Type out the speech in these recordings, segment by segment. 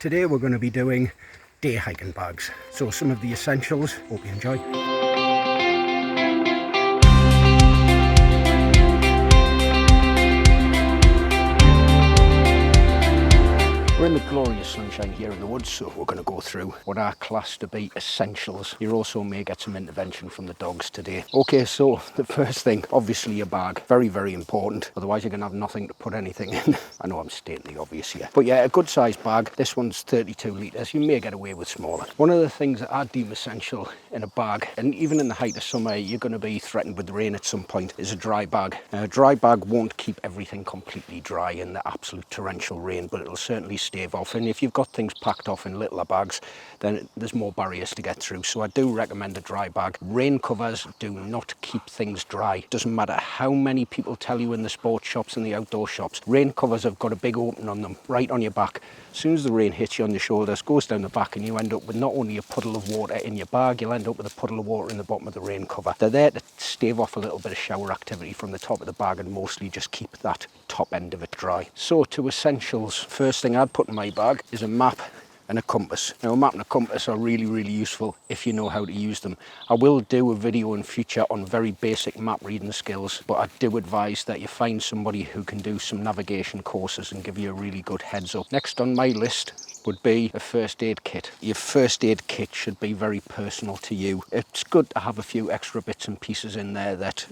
Today we're going to be doing day hiking bags. So some of the essentials, hope you enjoy. We're in the glorious sunshine here in the woods, so we're going to go through what are classed to be essentials. You also may get some intervention from the dogs today. Okay, so the first thing, obviously your bag. Very, very important. Otherwise you're going to have nothing to put anything in. I know I'm stating the obvious here. But yeah, a good sized bag. This one's 32 litres. You may get away with smaller. One of the things that I deem essential in a bag, and even in the height of summer, you're going to be threatened with rain at some point, is a dry bag. Now, a dry bag won't keep everything completely dry in the absolute torrential rain, but it'll certainly stave off. And if you've got things packed off in littler bags, then there's more barriers to get through. So I do recommend a dry bag. Rain covers do not keep things dry. Doesn't matter how many people tell you in the sports shops and the outdoor shops, rain covers have got a big opening on them, right on your back. As soon as the rain hits you on the shoulders, goes down the back, and you end up with not only a puddle of water in your bag, you'll end up with a puddle of water in the bottom of the rain cover. They're there to stave off a little bit of shower activity from the top of the bag and mostly just keep that top end of it dry. So to essentials, first thing I'd put in my bag is a map and a compass. Now, a map and a compass are really, really useful if you know how to use them. I will do a video in future on very basic map reading skills, but I do advise that you find somebody who can do some navigation courses and give you a really good heads up. Next on my list would be a first aid kit. Your first aid kit should be very personal to you. It's good to have a few extra bits and pieces in there that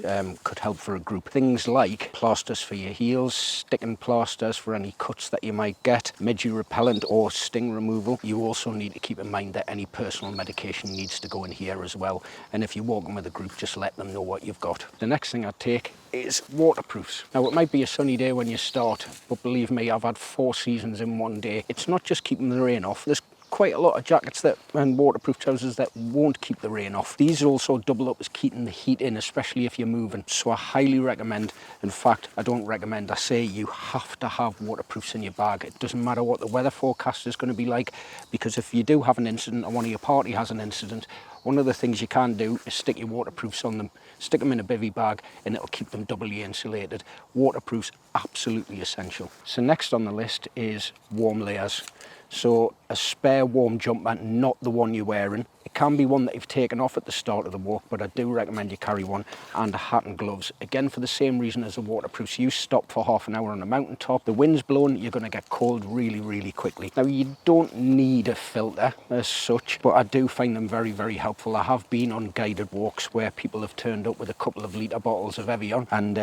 could help for a group. Things like plasters for your heels, sticking plasters for any cuts that you might get, midge repellent or sting removal. You also need to keep in mind that any personal medication needs to go in here as well. And if you're walking with a group, just let them know what you've got. The next thing I'd take is waterproofs. Now, it might be a sunny day when you start, but believe me, I've had 4 seasons in one day. It's not just keeping the rain off. There's quite a lot of jackets and waterproof trousers that won't keep the rain off. These also double up as keeping the heat in, especially if you're moving. So I highly recommend, in fact, I don't recommend, I say you have to have waterproofs in your bag. It doesn't matter what the weather forecast is going to be like, because if you do have an incident or one of your party has an incident, one of the things you can do is stick your waterproofs on them. Stick them in a bivvy bag and it'll keep them doubly insulated. Waterproofs, absolutely essential. So next on the list is warm layers. So a spare warm jumper, not the one you're wearing. It can be one that you've taken off at the start of the walk, but I do recommend you carry one, and a hat and gloves. Again, for the same reason as the waterproofs. You stop for half an hour on a mountaintop, the wind's blowing, you're going to get cold really, really quickly. Now, you don't need a filter as such, but I do find them very, very helpful. I have been on guided walks where people have turned up with a couple of litre bottles of Evian, and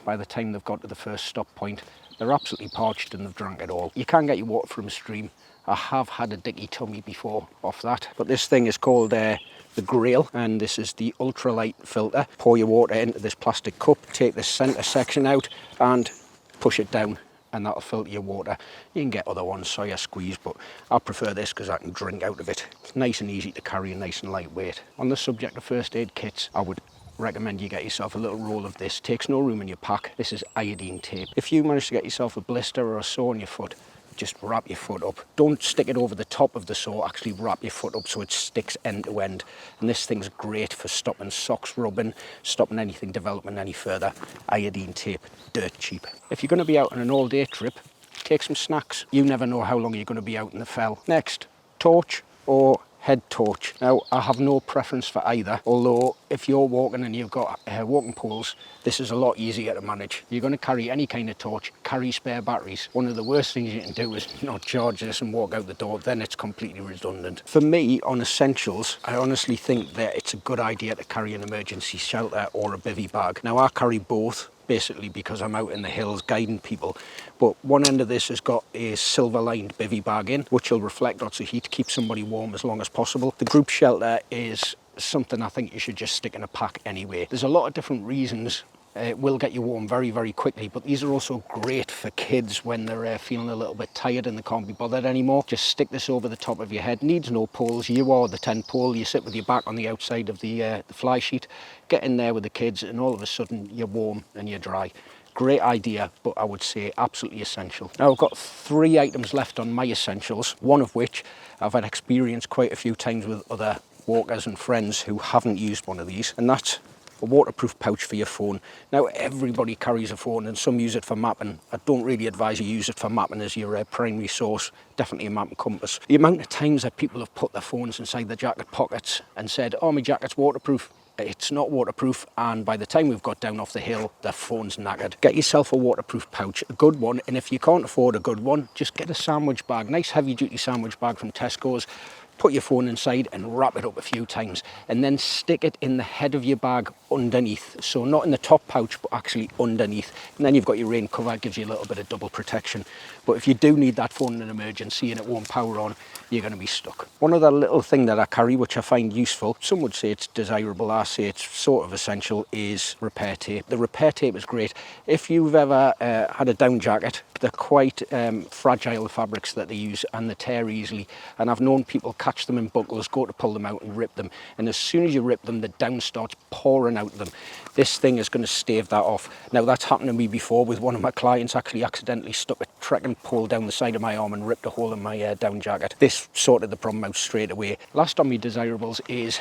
by the time they've got to the first stop point, they're absolutely parched and they've drank it all. You can get your water from a stream. I have had a dicky tummy before off that, but this thing is called the Grail, and this is the ultralight filter. Pour your water into this plastic cup, take the centre section out and push it down, and that'll filter your water. You can get other ones, soya squeeze, but I prefer this because I can drink out of it. It's nice and easy to carry and nice and lightweight. On the subject of first aid kits, I would recommend you get yourself a little roll of this. Takes no room in your pack. This is iodine tape. If you manage to get yourself a blister or a sore on your foot, just wrap your foot up. Don't stick it over the top of the sore, actually wrap your foot up so it sticks end to end. And this thing's great for stopping socks rubbing, stopping anything developing any further. Iodine tape, dirt cheap. If you're going to be out on an all-day trip, take some snacks. You never know how long you're going to be out in the fell. Next, torch or head torch. Now, I have no preference for either, although if you're walking and you've got walking poles, this is a lot easier to manage. You're going to carry any kind of torch, carry spare batteries. One of the worst things you can do is not charge this and walk out the door, then it's completely redundant. For me, on essentials, I honestly think that it's a good idea to carry an emergency shelter or a bivvy bag. Now, I carry both, basically because I'm out in the hills guiding people, but one end of this has got a silver lined bivvy bag in, which will reflect lots of heat, keep somebody warm as long as possible. The group shelter is something I think you should just stick in a pack anyway. There's a lot of different reasons. It will get you warm very, very quickly, but these are also great for kids when they're feeling a little bit tired and they can't be bothered anymore. Just stick this over the top of your head. Needs no poles. You are the tent pole. You sit with your back on the outside of the fly sheet. Get in there with the kids and all of a sudden you're warm and you're dry. Great idea, but I would say absolutely essential. Now, I've got 3 items left on my essentials, one of which I've had experience quite a few times with other walkers and friends who haven't used one of these, and that's a waterproof pouch for your phone. Now everybody carries a phone and some use it for mapping. I don't really advise you use it for mapping as your primary source, definitely a map and compass. The amount of times that people have put their phones inside their jacket pockets and said, oh, my jacket's waterproof. It's not waterproof, and by the time we've got down off the hill, the phone's knackered. Get yourself a waterproof pouch, a good one, and if you can't afford a good one, just get a sandwich bag, nice heavy duty sandwich bag from Tesco's. Put your phone inside and wrap it up a few times, and then stick it in the head of your bag underneath. So not in the top pouch, but actually underneath. And then you've got your rain cover, it gives you a little bit of double protection. But if you do need that phone in an emergency and it won't power on, you're going to be stuck. One other little thing that I carry, which I find useful, some would say it's desirable, I say it's sort of essential, is repair tape. The repair tape is great. If you've ever had a down jacket, they're quite fragile, the fabrics that they use, and they tear easily. And I've known people catch them in buckles, go to pull them out and rip them. And as soon as you rip them, the down starts pouring out of them. This thing is going to stave that off. Now, that's happened to me before with one of my clients. Actually accidentally stuck a trekking pole down the side of my arm and ripped a hole in my down jacket. This sorted the problem out straight away. Last on my desirables is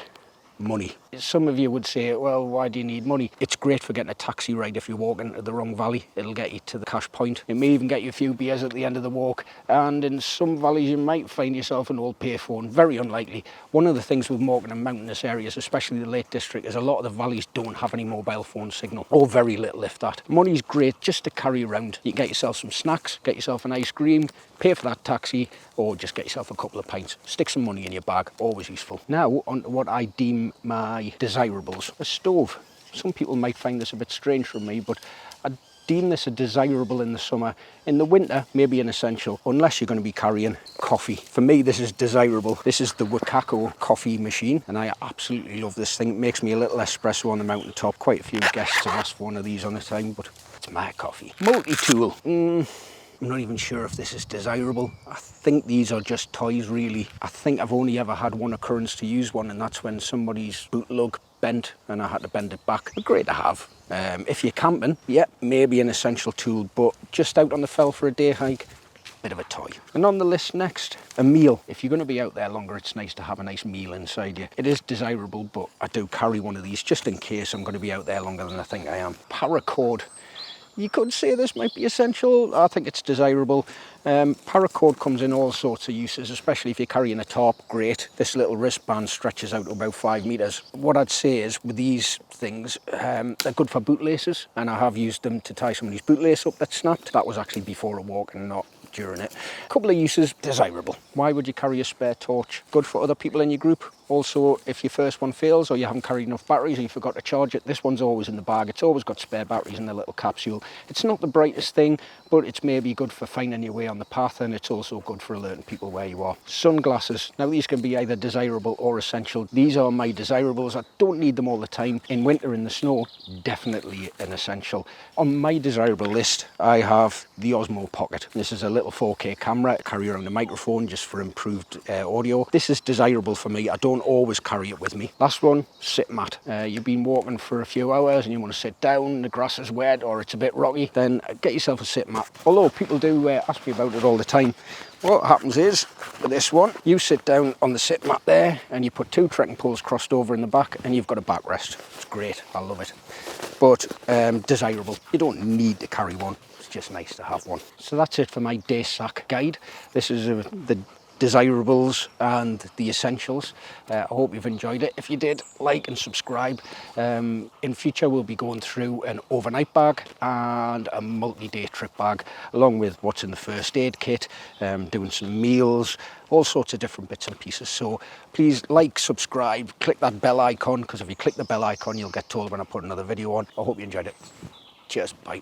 money. Some of you would say, well, why do you need money? It's great for getting a taxi ride if you're walking to the wrong valley. It'll get you to the cash point. It may even get you a few beers at the end of the walk. And in some valleys, you might find yourself an old payphone. Very unlikely. One of the things with Morecambe and mountainous areas, especially the Lake District, is a lot of the valleys don't have any mobile phone signal, or very little if that. Money's great just to carry around. You can get yourself some snacks, get yourself an ice cream, pay for that taxi, or just get yourself a couple of pints. Stick some money in your bag, always useful. Now, on to what I deem my desirables. A stove. Some people might find this a bit strange from me, but I deem this a desirable in the summer. In the winter, maybe an essential, unless you're going to be carrying coffee. For me, this is desirable. This is the Wakako coffee machine, and I absolutely love this thing. It makes me a little espresso on the mountaintop. Quite a few guests have asked for one of these on a time, but it's my coffee. Multi-tool. I'm not even sure if this is desirable. I think these are just toys, really. I think I've only ever had one occurrence to use one, and that's when somebody's boot lug bent and I had to bend it back. But great to have. If you're camping, yeah, maybe an essential tool, but just out on the fell for a day hike, bit of a toy. And on the list next, a meal. If you're going to be out there longer, it's nice to have a nice meal inside you. It is desirable, but I do carry one of these just in case I'm going to be out there longer than I think I am. Paracord. You could say this might be essential. I think it's desirable. Paracord comes in all sorts of uses, especially if you're carrying a tarp, great. This little wristband stretches out to about 5 meters. What I'd say is with these things, they're good for bootlaces, and I have used them to tie somebody's bootlace up that snapped. That was actually before a walk and not during it. A couple of uses, desirable. Why would you carry a spare torch? Good for other people in your group. Also, if your first one fails or you haven't carried enough batteries or you forgot to charge it, this one's always in the bag. It's always got spare batteries in the little capsule. It's not the brightest thing, but it's maybe good for finding your way on the path, and it's also good for alerting people where you are. Sunglasses. Now, these can be either desirable or essential. These are my desirables. I don't need them all the time. In winter, in the snow, definitely an essential. On my desirable list, I have the Osmo Pocket. This is a little 4K camera. I carry around a microphone just for improved audio. This is desirable for me. I don't always carry it with me. Last one, sit mat. You've been walking for a few hours and you want to sit down, the grass is wet or it's a bit rocky, then get yourself a sit mat. Although people do ask me about it all the time. What happens is, with this one, you sit down on the sit mat there and you put 2 trekking poles crossed over in the back and you've got a backrest. It's great, I love it. But desirable. You don't need to carry one, it's just nice to have one. So that's it for my day sack guide. This is the desirables and the essentials. I hope you've enjoyed it. If you did, like and subscribe. In future we'll be going through an overnight bag and a multi-day trip bag, along with what's in the first aid kit, doing some meals, all sorts of different bits and pieces. So please like, subscribe, click that bell icon, because if you click the bell icon you'll get told when I put another video on. I hope you enjoyed it. Cheers, bye.